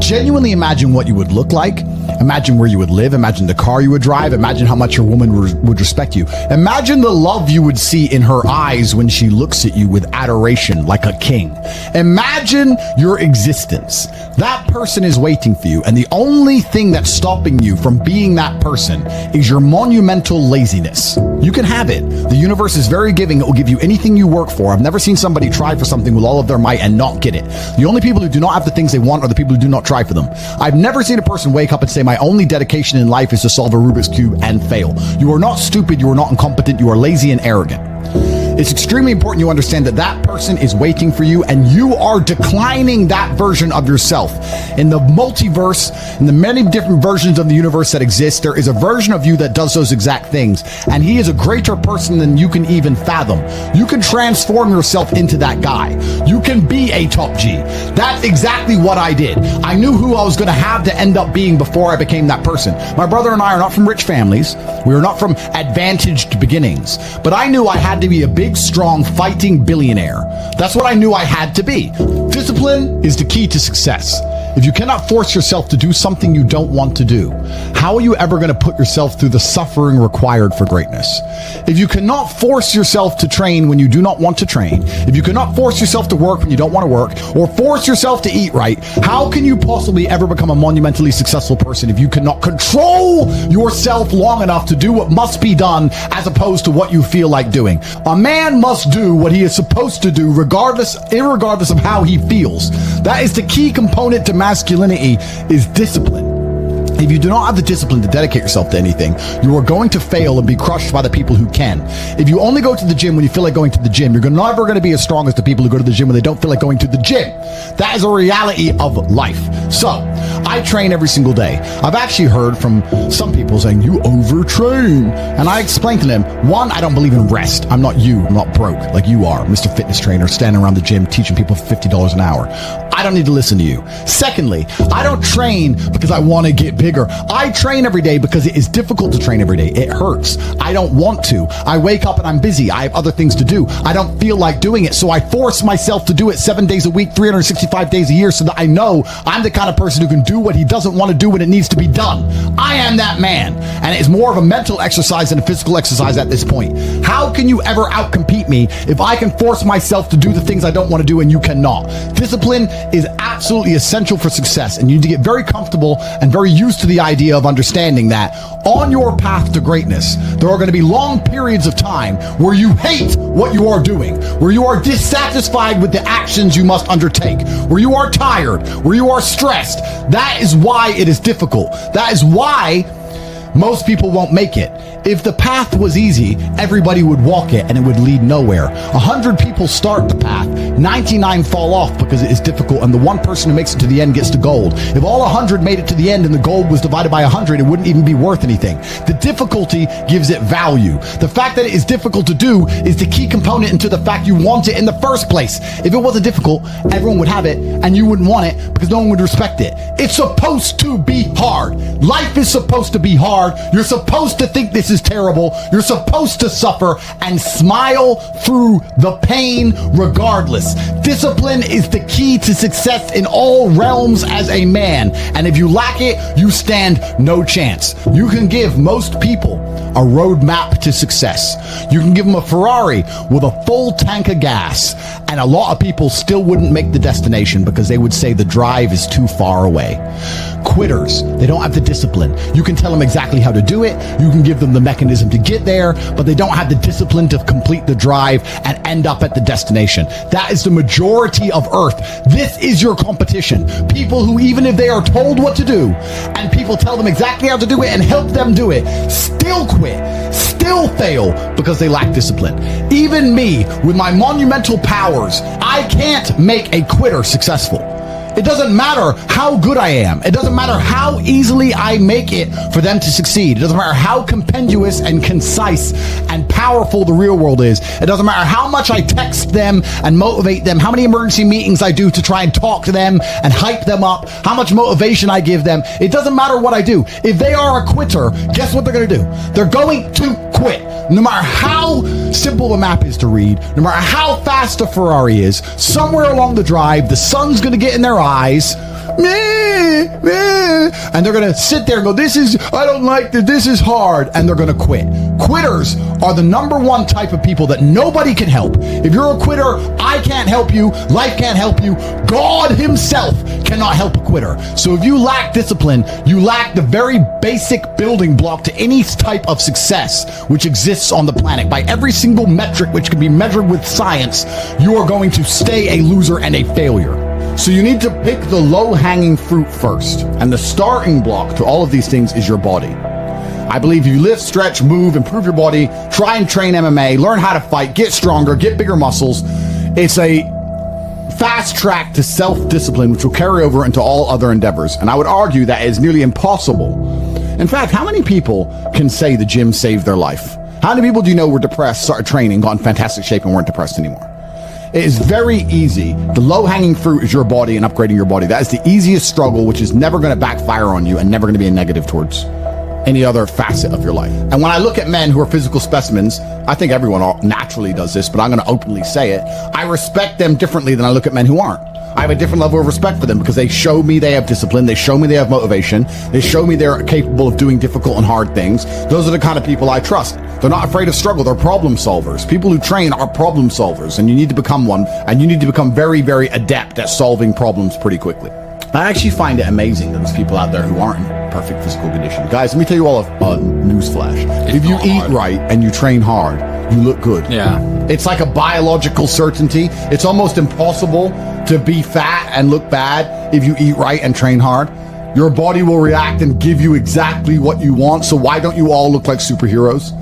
Genuinely imagine what you would look like. Imagine where you would live. Imagine the car you would drive. Imagine how much your woman would respect you. Imagine the love you would see in her eyes when she looks at you with adoration like a king. Imagine your existence. That person is waiting for you, and the only thing that's stopping you from being that person is your monumental laziness. You can have it. The universe is very giving. It will give you anything you work for. I've never seen somebody try for something with all of their might and not get it. The only people who do not have the things they want are the people who do not try for them. I've never seen a person wake up and say, my only dedication in life is to solve a Rubik's Cube and fail. You are not stupid. You are not incompetent. You are lazy and arrogant. It's extremely important you understand that that person is waiting for you, and you are declining that version of yourself. In the multiverse, in the many different versions of the universe that exist, there is a version of you that does those exact things, and he is a greater person than you can even fathom. You can transform yourself into that guy. You can be a top G. That's exactly what I did. I knew who I was going to have to end up being before I became that person. My brother and I are not from rich families. We are not from advantaged beginnings, but I knew I had to be a big, strong, fighting billionaire. That's what I knew I had to be. Discipline is the key to success. If you cannot force yourself to do something you don't want to do, how are you ever going to put yourself through the suffering required for greatness? If you cannot force yourself to train when you do not want to train, if you cannot force yourself to work when you don't want to work, or force yourself to eat right, how can you possibly ever become a monumentally successful person if you cannot control yourself long enough to do what must be done as opposed to what you feel like doing? A man must do what he is supposed to do irregardless of how he feels. That is the key component to masculinity, is discipline. If you do not have the discipline to dedicate yourself to anything, you are going to fail and be crushed by the people who can. If you only go to the gym when you feel like going to the gym, you're never going to be as strong as the people who go to the gym when they don't feel like going to the gym. That is a reality of life. So, I train every single day. I've actually heard from some people saying, you overtrain. And I explained to them, one, I don't believe in rest. I'm not you. I'm not broke like you are, Mr. Fitness Trainer, standing around the gym teaching people for $50 an hour. I don't need to listen to you. Secondly, I don't train because I want to get bigger. I train every day because it is difficult to train every day. It hurts. I don't want to. I wake up and I'm busy. I have other things to do. I don't feel like doing it, so I force myself to do it 7 days a week, 365 days a year, so that I know I'm the kind of person who can do what he doesn't want to do when it needs to be done. I am that man, and it is more of a mental exercise than a physical exercise at this point. How can you ever outcompete me if I can force myself to do the things I don't want to do and you cannot? Discipline is absolutely essential for success, and you need to get very comfortable and very used to the idea of understanding that on your path to greatness, there are going to be long periods of time where you hate what you are doing, where you are dissatisfied with the actions you must undertake, where you are tired, where you are stressed. That is why it is difficult. That is why most people won't make it. If the path was easy, everybody would walk it and it would lead nowhere. 100 people start the path, 99 fall off because it is difficult, and the one person who makes it to the end gets the gold. If all 100 made it to the end and the gold was divided by 100, it wouldn't even be worth anything. The difficulty gives it value. The fact that it is difficult to do is the key component into the fact you want it in the first place. If it wasn't difficult, everyone would have it and you wouldn't want it because no one would respect it. It's supposed to be hard. Life is supposed to be hard. You're supposed to think this is terrible. You're supposed to suffer and smile through the pain regardless. Discipline is the key to success in all realms as a man. And if you lack it, you stand no chance. You can give most people a roadmap to success. You can give them a Ferrari with a full tank of gas, and a lot of people still wouldn't make the destination because they would say the drive is too far away. Quitters, they don't have the discipline. You can tell them exactly how to do it. You can give them the mechanism to get there, but they don't have the discipline to complete the drive and end up at the destination. That is the majority of Earth. This is your competition. People who, even if they are told what to do and people tell them exactly how to do it and help them do it, still quit, still fail because they lack discipline. Even me, with my monumental powers, I can't make a quitter successful. It doesn't matter how good I am. It doesn't matter how easily I make it for them to succeed. It doesn't matter how compendious and concise and powerful the real world is. It doesn't matter how much I text them and motivate them, how many emergency meetings I do to try and talk to them and hype them up, how much motivation I give them. It doesn't matter what I do. If they are a quitter, guess what they're going to do? They're going to quit. No matter how simple the map is to read, no matter how fast a Ferrari is, somewhere along the drive, the sun's going to get in their eyes, meh, meh, and they're going to sit there and go, I don't like this is hard, and they're going to quit. Quitters are the number one type of people that nobody can help. If you're a quitter, I can't help you, life can't help you, God himself cannot help a quitter. So if you lack discipline, you lack the very basic building block to any type of success which exists on the planet. By every single metric which can be measured with science, you are going to stay a loser and a failure. So you need to pick the low-hanging fruit first. And the starting block to all of these things is your body. I believe you lift, stretch, move, improve your body, try and train MMA, learn how to fight, get stronger, get bigger muscles. It's a fast track to self-discipline, which will carry over into all other endeavors. And I would argue that is nearly impossible. In fact, how many people can say the gym saved their life? How many people do you know were depressed, started training, got in fantastic shape, and weren't depressed anymore? It is very easy. The low-hanging fruit is your body and upgrading your body. That is the easiest struggle, which is never going to backfire on you and never going to be a negative towards any other facet of your life. And when I look at men who are physical specimens, I think everyone naturally does this, but I'm going to openly say it. I respect them differently than I look at men who aren't. I have a different level of respect for them because they show me they have discipline. They show me they have motivation. They show me they're capable of doing difficult and hard things. Those are the kind of people I trust. They're not afraid of struggle. They're problem solvers. People who train are problem solvers, and you need to become one, and you need to become very, very adept at solving problems pretty quickly. I actually find it amazing that there's people out there who aren't in perfect physical condition. Guys, let me tell you all a news flash. If you eat right and you train hard, you look good. Yeah. It's like a biological certainty. It's almost impossible to be fat and look bad if you eat right and train hard. Your body will react and give you exactly what you want. So why don't you all look like superheroes?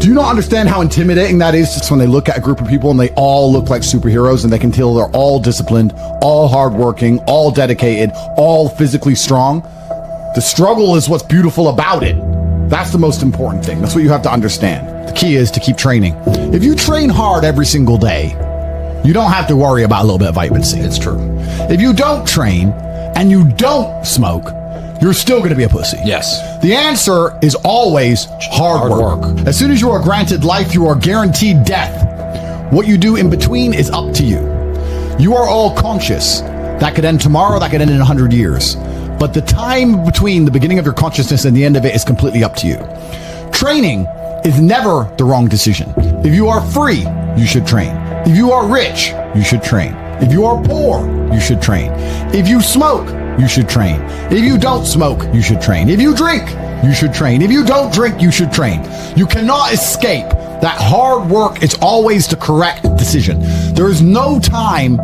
Do you not understand how intimidating that is just when they look at a group of people and they all look like superheroes and they can tell they're all disciplined, all hardworking, all dedicated, all physically strong? The struggle is what's beautiful about it. That's the most important thing. That's what you have to understand. The key is to keep training. If you train hard every single day, you don't have to worry about a little bit of vitamin C. It's true. If you don't train and you don't smoke, you're still going to be a pussy. Yes. The answer is always hard work. As soon as you are granted life, you are guaranteed death. What you do in between is up to you. You are all conscious. That could end tomorrow, that could end in 100 years. But the time between the beginning of your consciousness and the end of it is completely up to you. Training is never the wrong decision. If you are free, you should train. If you are rich, you should train. If you are poor, you should train. If you smoke, you should train. If you don't smoke, you should train. If you drink, you should train. If you don't drink, you should train. You cannot escape that hard work is always the correct decision. There is no time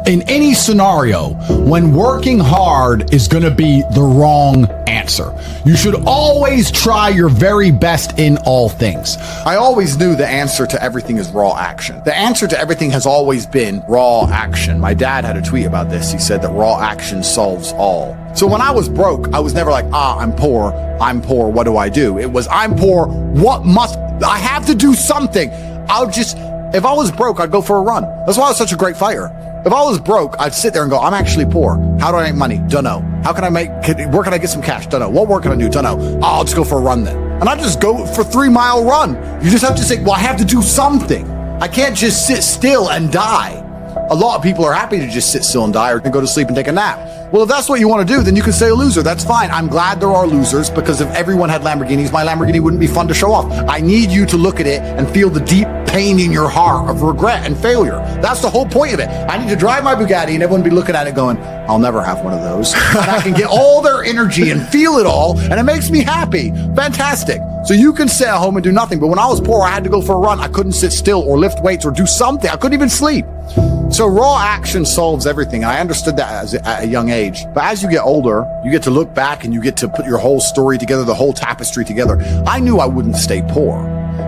in any scenario when working hard is going to be the wrong answer. You should always try your very best in all things. I always knew the answer to everything is raw action. The answer to everything has always been raw action. My dad had a tweet about this. He said that raw action solves all. So when I was broke, I was never like, I'm poor, what do I do? It was, I'm poor, I have to do something. If I was broke, I'd go for a run. That's why I was such a great fighter. If I was broke, I'd sit there and go, I'm actually poor. How do I make money? Dunno. Where can I get some cash? Dunno. What work can I do? Dunno. I'll just go for a run then. And I just go for a 3-mile run. You just have to say, well, I have to do something. I can't just sit still and die. A lot of people are happy to just sit still and die or go to sleep and take a nap. Well, if that's what you want to do, then you can say a loser. That's fine. I'm glad there are losers because if everyone had Lamborghinis, my Lamborghini wouldn't be fun to show off. I need you to look at it and feel the deep pain in your heart of regret and failure. That's the whole point of it. I need to drive my Bugatti and everyone be looking at it going, I'll never have one of those. And I can get all their energy and feel it all, and it makes me happy. Fantastic. So you can sit at home and do nothing. But when I was poor, I had to go for a run. I couldn't sit still or lift weights or do something. I couldn't even sleep. So raw action solves everything. I understood that at a young age. But as you get older, you get to look back and you get to put your whole story together, the whole tapestry together. I knew I wouldn't stay poor.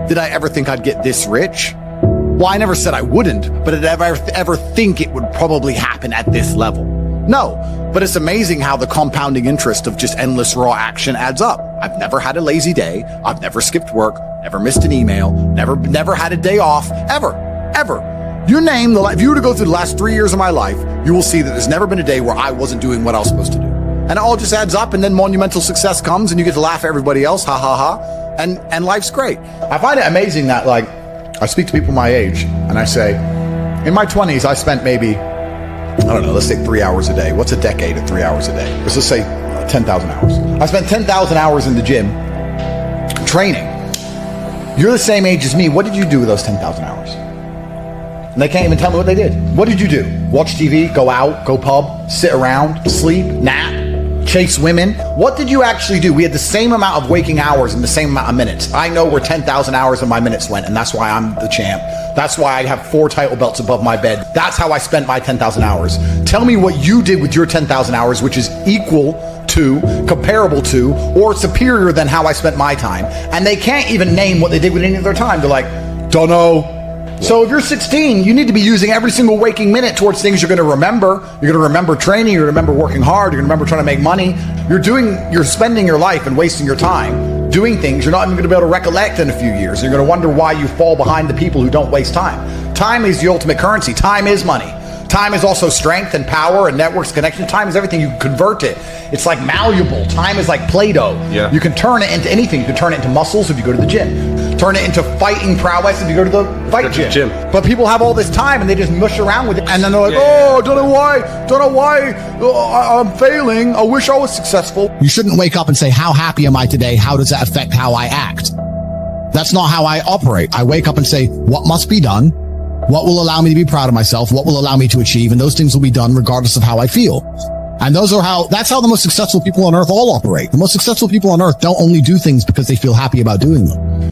Did I ever think I'd get this rich? Well, I never said I wouldn't, but did I ever think it would probably happen at this level? No, but it's amazing how the compounding interest of just endless raw action adds up. I've never had a lazy day. I've never skipped work, never missed an email, never had a day off, ever. If you were to go through the last 3 years of my life, you will see that there's never been a day where I wasn't doing what I was supposed to do. And it all just adds up, and then monumental success comes, and you get to laugh at everybody else, ha ha ha, and life's great. I find it amazing that, I speak to people my age, and I say, in my 20s, I spent maybe I don't know, let's say 3 hours a day. What's a decade at 3 hours a day? Let's just say 10,000 hours. I spent 10,000 hours in the gym training. You're the same age as me. What did you do with those 10,000 hours? And they can't even tell me what they did. What did you do? Watch TV, go out, go pub, sit around, sleep, nap, chase women? What did you actually do? We had the same amount of waking hours and the same amount of minutes. I know where 10,000 hours of my minutes went, and that's why I'm the champ. That's why I have 4 title belts above my bed. That's how I spent my 10,000 hours. Tell me what you did with your 10,000 hours, which is equal to, comparable to, or superior than how I spent my time. And they can't even name what they did with any of their time. They're like, don't know. So if you're 16, you need to be using every single waking minute towards things you're going to remember. You're going to remember training. You're going to remember working hard. You're going to remember trying to make money. You're spending your life and wasting your time doing things you're not even going to be able to recollect in a few years. You're going to wonder why you fall behind the people who don't waste time. Time is the ultimate currency. Time is money. Time is also strength and power and networks, connection. Time is everything. You can convert it. It's like malleable. Time is like Play-Doh. Yeah. You can turn it into anything. You can turn it into muscles if you go to the gym. Turn it into fighting prowess if you go to the fight gym. But people have all this time and they just mush around with it. And then they're like, oh, don't know why I'm failing. I wish I was successful. You shouldn't wake up and say, how happy am I today? How does that affect how I act? That's not how I operate. I wake up and say, what must be done? What will allow me to be proud of myself? What will allow me to achieve? And those things will be done regardless of how I feel. And that's how the most successful people on earth all operate. The most successful people on earth don't only do things because they feel happy about doing them.